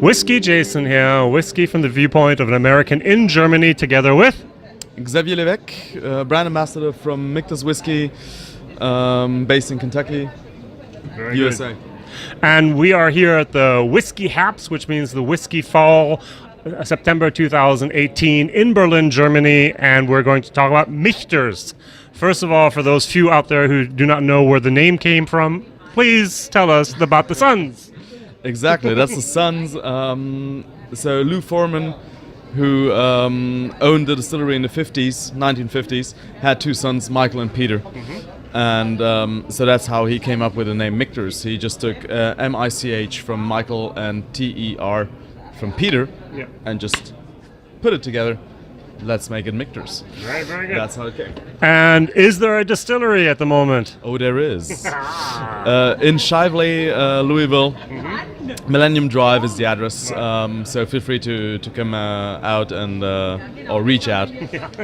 WhiskyJason here, whiskey from the viewpoint of an American in Germany, together with Xavier Leveque, brand ambassador from Michter's Whiskey, based in Kentucky, Very USA. Good. And we are here at the WhiskyHerbst, which means the Whiskey Fall, September 2018 in Berlin, Germany, and we're going to talk about Michters. First of all, for those few out there who do not know where the name came from, please tell us about the sons. Exactly, that's the sons. So Lou Foreman, who owned the distillery in the 1950s, had two sons, Michael and Peter. And so that's how he came up with the name Michters. He just took M-I-C-H from Michael and T-E-R from Peter, and just put it together. Let's make it Michters. Very, very good. That's how it came. And is there a distillery at the moment? Oh, there is. In Shively, Louisville. Millennium Drive is the address. So feel free to come out and or reach out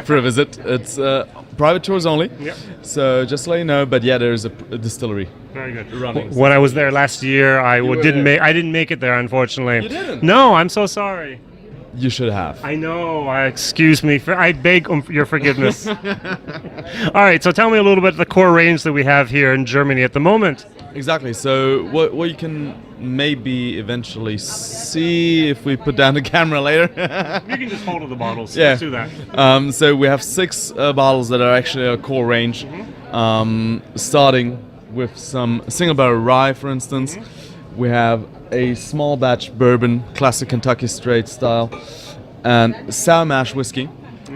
for a visit. It's private tours only. So just to let you know. But yeah, there's a distillery. Very good. When I was there last year, I didn't make it there, unfortunately. You didn't? No, I'm so sorry. You should have. I know. Excuse me. I beg your forgiveness. All right. So tell me a little bit of the core range that we have here in Germany at the moment. Exactly. So what you can maybe eventually see if we put down the camera later. You can just hold the bottles. Yeah. Let's do that. So we have 6 bottles that are actually a core range, starting with some single barrel rye, for instance. We have a small batch bourbon, classic Kentucky straight style, and sour mash whiskey,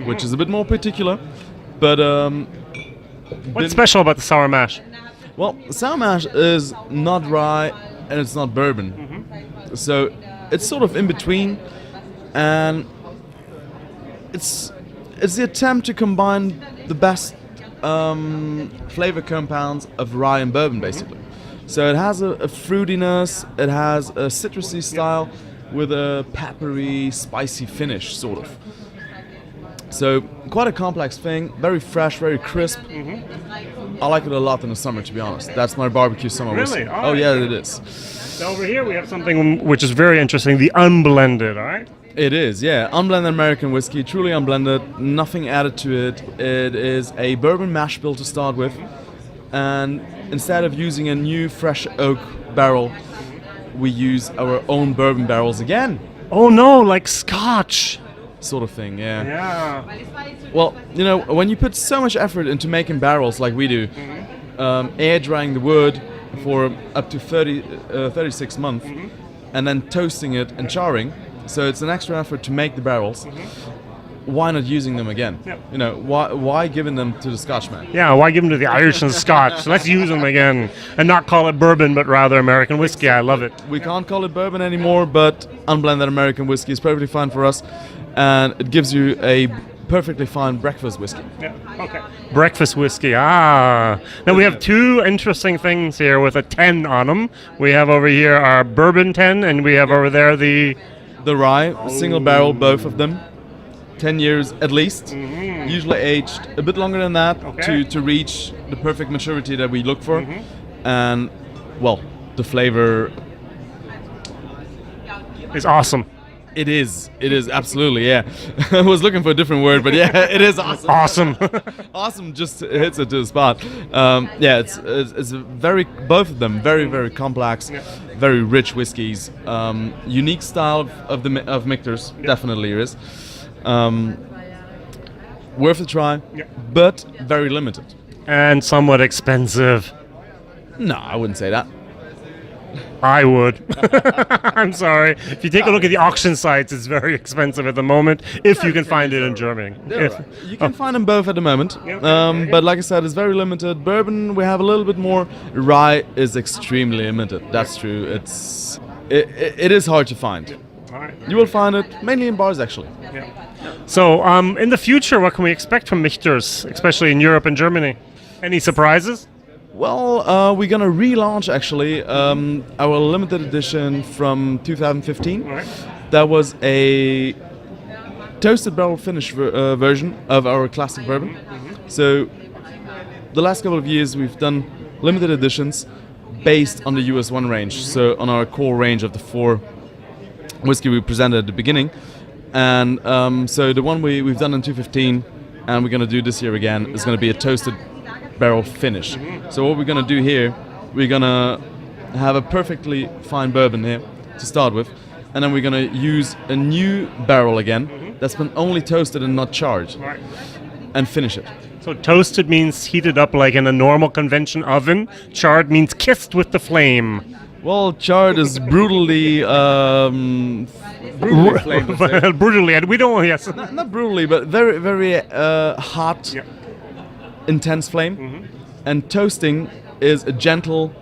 which is a bit more particular, but what's special about the sour mash? Well, sour mash is not rye and it's not bourbon, so it's sort of in between, and it's the attempt to combine the best flavor compounds of rye and bourbon, basically. So it has a fruitiness, it has a citrusy style with a peppery, spicy finish, sort of. So quite a complex thing, very fresh, very crisp. I like it a lot in the summer, to be honest. That's my barbecue summer whiskey. Oh yeah, it is. So over here we have something which is very interesting, the unblended, all right? It is, yeah. Unblended American whiskey, truly unblended, nothing added to it. It is a bourbon mash bill to start with. And instead of using a new fresh oak barrel, we use our own bourbon barrels again. Oh no, like Scotch. Sort of thing, yeah. Yeah. Well, you know, when you put so much effort into making barrels like we do, air drying the wood for up to 36 months, and then toasting it and charring, so it's an extra effort to make the barrels. Why not using them again? You know, why giving them to the Scotchman? Yeah, why give them to the Irish and Scotch? Let's use them again and not call it bourbon, but rather American whiskey. I love it. We can't call it bourbon anymore, but unblended American whiskey is perfectly fine for us, and it gives you a perfectly fine breakfast whiskey. Yeah, okay. Breakfast whiskey, Now we have 2 interesting things here with a 10 on them. We have over here our bourbon 10, and we have over there the rye, single barrel, both of them. 10 years at least, usually aged a bit longer than that to reach the perfect maturity that we look for. And, well, the flavor is awesome. It is absolutely, yeah. I was looking for a different word, but yeah, it is awesome. Awesome. Awesome just hits it to the spot. Yeah, it's very, both of them, very, very complex, very rich whiskeys. Unique style of Michters, definitely is. Worth a try, but very limited. And somewhat expensive. No, I wouldn't say that. I would. I'm sorry. If you take a look at the auction sites, it's very expensive at the moment, if you can find it in Germany. You can find them both at the moment, but like I said, it's very limited. Bourbon, we have a little bit more. Rye is extremely limited. That's true. It is hard to find. You will find it mainly in bars, actually. So, in the future, what can we expect from Michters, especially in Europe and Germany? Any surprises? Well, we're gonna relaunch actually our limited edition from 2015. That was a toasted barrel finish version of our classic bourbon. So the last couple of years we've done limited editions based on the US 1 range, so on our core range of the 4 whiskey we presented at the beginning. And so the one we've done in 2015, and we're going to do this year again, is going to be a toasted barrel finish. So what we're going to do here, we're going to have a perfectly fine bourbon here to start with, and then we're going to use a new barrel again that's been only toasted and not charred, and finish it. So toasted means heated up like in a normal convention oven. Charred means kissed with the flame. Well, charred is brutally flamed. let's say. Brutally, and we don't. Yes. Not brutally, but very, very hot, intense flame. And toasting is a gentle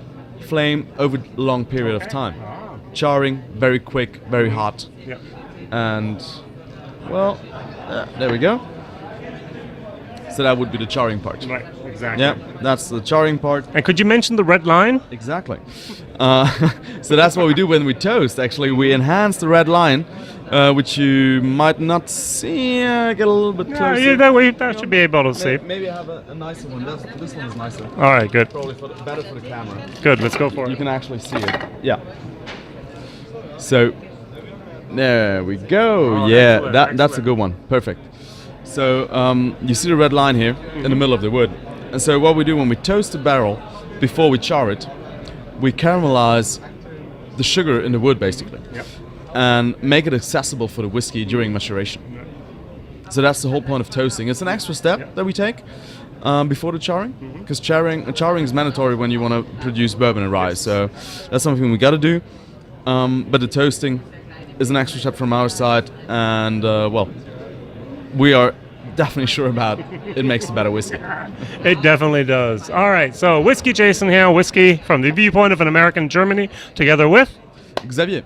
flame over a long period of time. Charring, very quick, very hot. And, well, there we go. So that would be the charring part. Right, exactly. Yeah, that's the charring part. And could you mention the red line? Exactly. So that's what we do when we toast. Actually, we enhance the red line, which you might not see. Get a little bit closer. Yeah, that should be able to see. Maybe I have a nicer one. This one is nicer. All right, good. Probably better for the camera. Good, let's go for You it. can actually see it. Yeah. So there we go. Oh, yeah, excellent, that's a good one. Perfect. So you see the red line here in the middle of the wood. And so what we do when we toast the barrel before we char it, we caramelize the sugar in the wood basically, and make it accessible for the whiskey during maturation. So that's the whole point of toasting. It's an extra step that we take before the charring, because charring is mandatory when you want to produce bourbon and rye. So that's something we got to do. But the toasting is an extra step from our side, and well, we are definitely sure about it makes a better whiskey. It definitely does. All right, so WhiskyJason here, whiskey from the viewpoint of an American Germany, together with Xavier.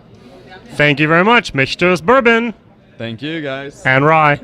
Thank you very much, Michter's Bourbon Thank you, guys. and Rye.